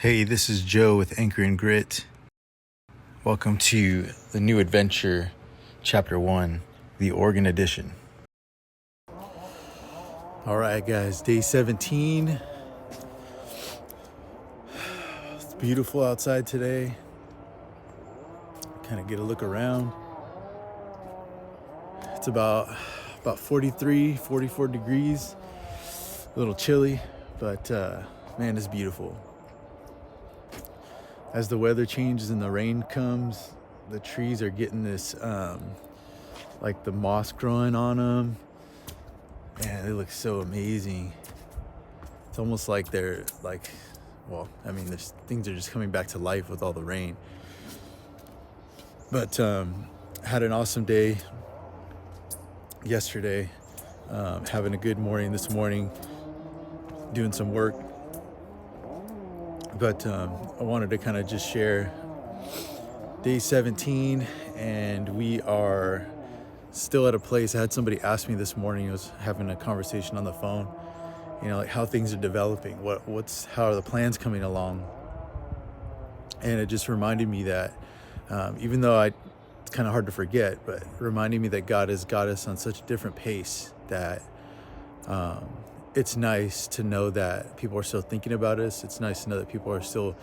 Hey, this is Joe with Anchor and Grit. Welcome to the new adventure, Chapter 1, the Oregon Edition. All right, guys, day 17. It's beautiful outside today. Kind of get a look around. It's about 43, 44 degrees. A little chilly, but man, it's beautiful. As the weather changes and the rain comes, the trees are getting this, like the moss growing on them. Man, they look so amazing. It's almost like they're like, there's things are just coming back to life with all the rain. But had an awesome day yesterday. Having a good morning this morning, doing some work. But I wanted to kind of just share day 17, and we are still at a place. I had somebody ask me this morning, I was having a conversation on the phone, like how things are developing, how are the plans coming along? And it just reminded me that even though it's kind of hard to forget, but reminding me that God has got us on such a different pace that it's nice to know that people are still thinking about us. It's nice to know that people are still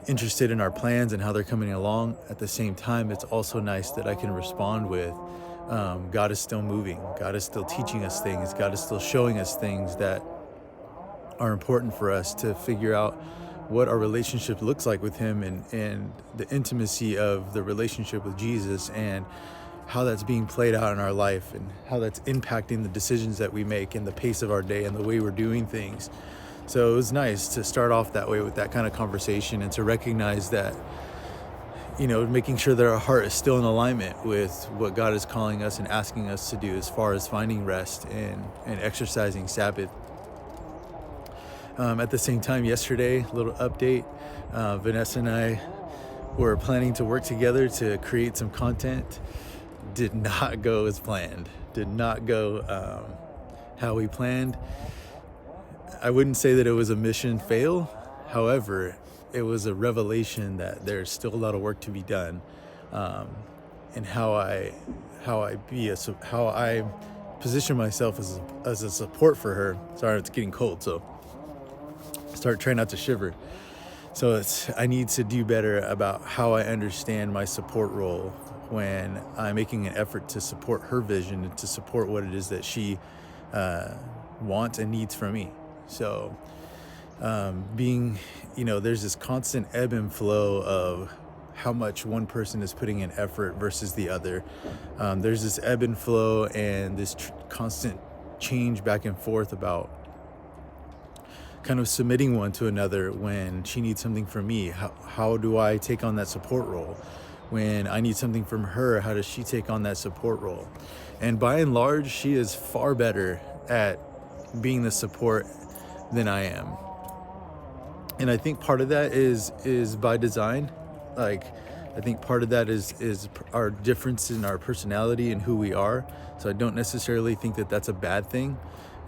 interested in our plans and how they're coming along. At the same time, it's also nice that I can respond with, God is still moving. God is still teaching us things. God is still showing us things that are important for us to figure out what our relationship looks like with Him, and the intimacy of the relationship with Jesus, and how that's being played out in our life, and how that's impacting the decisions that we make and the pace of our day and the way we're doing things. So it was nice to start off that way with that kind of conversation, and to recognize that, making sure that our heart is still in alignment with what God is calling us and asking us to do as far as finding rest and exercising Sabbath. At the same time, yesterday, a little update, Vanessa and I were planning to work together to create some content. Did not go as planned. Did not go how we planned. I wouldn't say that it was a mission fail. However, it was a revelation that there's still a lot of work to be done, and how I position myself as a support for her. Sorry, it's getting cold, so trying not to shiver. So I need to do better about how I understand my support role when I'm making an effort to support her vision and to support what it is that she wants and needs from me. So there's this constant ebb and flow of how much one person is putting in effort versus the other. There's this ebb and flow and this constant change back and forth about kind of submitting one to another. When she needs something from me, how do I take on that support role? When I need something from her, how does she take on that support role? And by and large, she is far better at being the support than I am. And I think part of that is by design. I think part of that is our difference in our personality and who we are. So I don't necessarily think that that's a bad thing.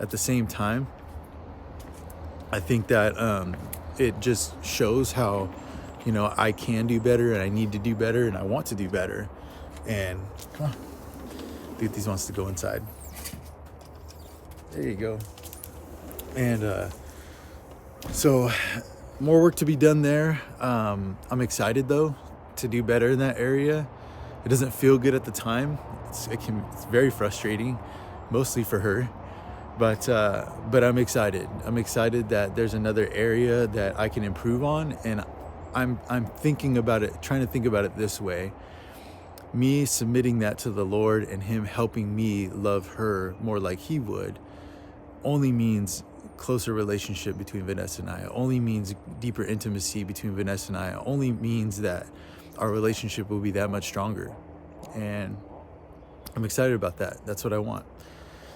At the same time, I think that it just shows how, I can do better, and I need to do better, and I want to do better. And come on, These wants to go inside. There you go. And so more work to be done there. I'm excited though to do better in that area. It doesn't feel good at the time. It's very frustrating, mostly for her. But I'm excited. I'm excited that there's another area that I can improve on, and I'm thinking about it, trying to think about it this way. Me submitting that to the Lord and Him helping me love her more like He would only means closer relationship between Vanessa and I. It only means deeper intimacy between Vanessa and I. It only means that our relationship will be that much stronger. And I'm excited about that. That's what I want.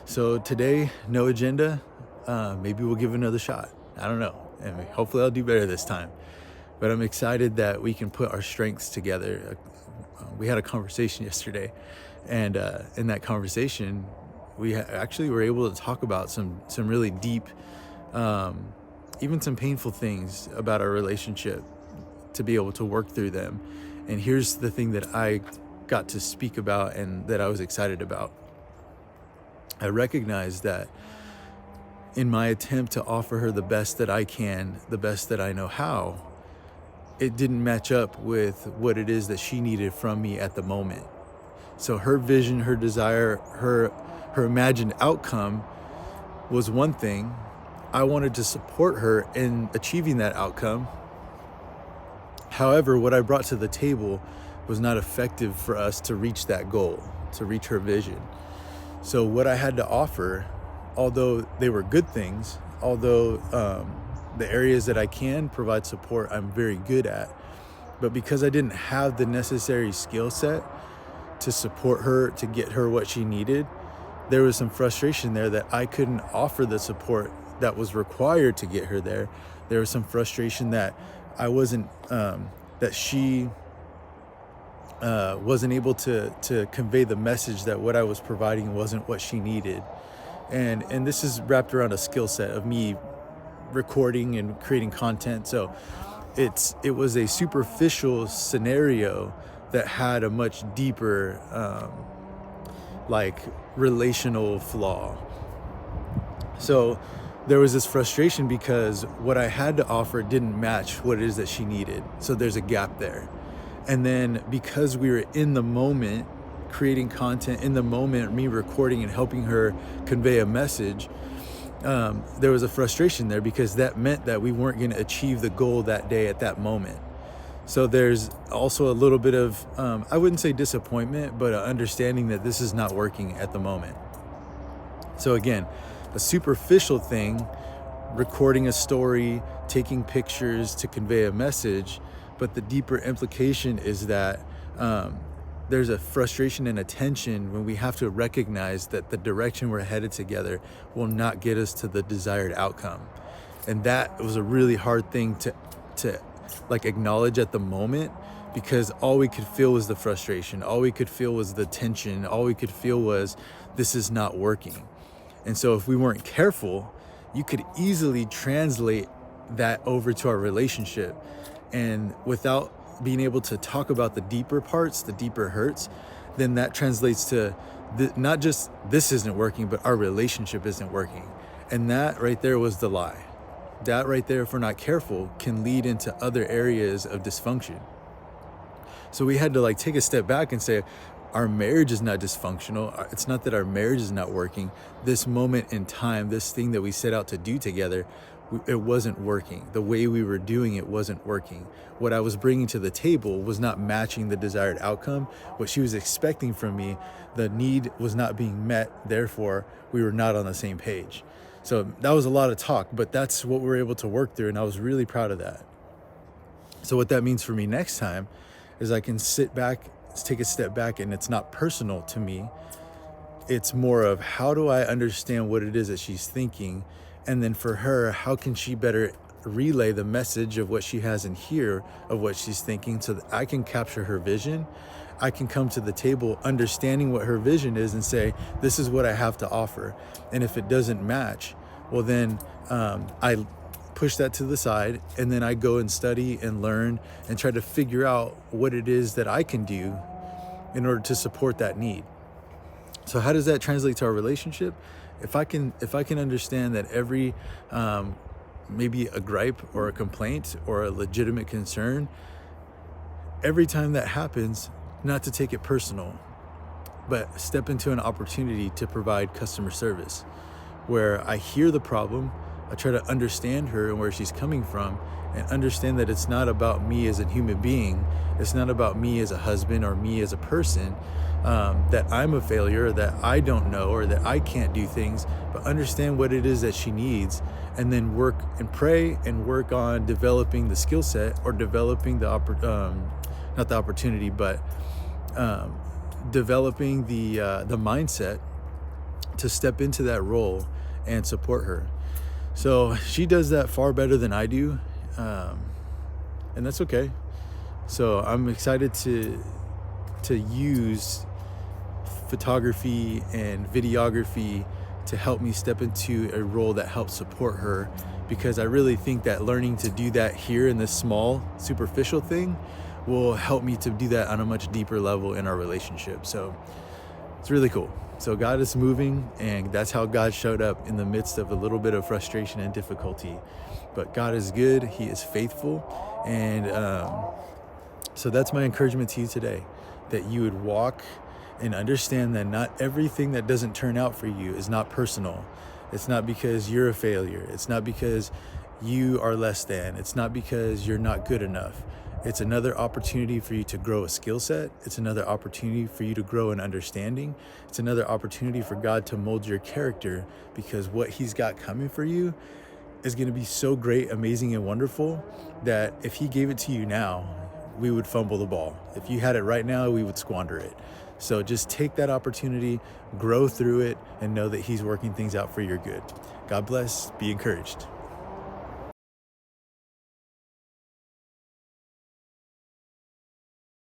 So today, no agenda. Maybe we'll give it another shot. I don't know. And hopefully I'll do better this time. But I'm excited that we can put our strengths together. We had a conversation yesterday, and in that conversation, we actually were able to talk about some really deep even some painful things about our relationship, to be able to work through them. And here's the thing that I got to speak about and that I was excited about. I recognized that in my attempt to offer her the best that I can, the best that I know how, it didn't match up with what it is that she needed from me at the moment. So her vision, her desire, her imagined outcome was one thing. I wanted to support her in achieving that outcome. However, what I brought to the table was not effective for us to reach that goal, to reach her vision. So what I had to offer, although they were good things, although the areas that I can provide support, I'm very good at, but because I didn't have the necessary skill set to support her, to get her what she needed, there was some frustration there that I couldn't offer the support that was required to get her there. There was some frustration that I wasn't, that she wasn't able to convey the message that what I was providing wasn't what she needed. And this is wrapped around a skill set of me recording and creating content. So it was a superficial scenario that had a much deeper relational flaw. So there was this frustration because what I had to offer didn't match what it is that she needed. So there's a gap there. And then because we were in the moment, creating content in the moment, me recording and helping her convey a message, there was a frustration there because that meant that we weren't going to achieve the goal that day at that moment. So there's also a little bit of, I wouldn't say disappointment, but an understanding that this is not working at the moment. So again, a superficial thing, recording a story, taking pictures to convey a message, but the deeper implication is that there's a frustration and a tension when we have to recognize that the direction we're headed together will not get us to the desired outcome. And that was a really hard thing to acknowledge at the moment, because all we could feel was the frustration. All we could feel was the tension. All we could feel was, this is not working. And so if we weren't careful, you could easily translate that over to our relationship. And without being able to talk about the deeper parts, the deeper hurts, then that translates to not just this isn't working, but our relationship isn't working. And that right there was the lie. That right there, if we're not careful, can lead into other areas of dysfunction. So we had to take a step back and say, our marriage is not dysfunctional. It's not that our marriage is not working. This moment in time, this thing that we set out to do together, it wasn't working. The way we were doing it wasn't working. What I was bringing to the table was not matching the desired outcome. What she was expecting from me, the need was not being met. Therefore, we were not on the same page. So that was a lot of talk, but that's what we were able to work through, and I was really proud of that. So what that means for me next time is I can sit back, take a step back, and it's not personal to me. It's more of, how do I understand what it is that she's thinking? And then for her, how can she better relay the message of what she has in here, of what she's thinking, so that I can capture her vision. I can come to the table understanding what her vision is and say, this is what I have to offer. And if it doesn't match, well then I push that to the side, and then I go and study and learn and try to figure out what it is that I can do in order to support that need. So how does that translate to our relationship? If I can understand that every maybe a gripe or a complaint or a legitimate concern, every time that happens, not to take it personal, but step into an opportunity to provide customer service, where I hear the problem, I try to understand her and where she's coming from, and understand that it's not about me as a human being, it's not about me as a husband or me as a person, that I'm a failure, that I don't know, or that I can't do things, but understand what it is that she needs, and then work and pray and work on developing the skill set, or developing the not the opportunity, but developing the mindset to step into that role and support her. So she does that far better than I do, and that's okay. So I'm excited to use photography and videography to help me step into a role that helps support her because I really think that learning to do that here in this small, superficial thing will help me to do that on a much deeper level in our relationship. So it's really cool. So God is moving, and that's how God showed up in the midst of a little bit of frustration and difficulty. But God is good. He is faithful. And so that's my encouragement to you today, that you would walk and understand that not everything that doesn't turn out for you is not personal. It's not because you're a failure. It's not because you are less than. It's not because you're not good enough. It's another opportunity for you to grow a skill set. It's another opportunity for you to grow an understanding. It's another opportunity for God to mold your character, because what he's got coming for you is going to be so great, amazing, and wonderful that if he gave it to you now, we would fumble the ball. If you had it right now, we would squander it. So just take that opportunity, grow through it, and know that he's working things out for your good. God bless. Be encouraged.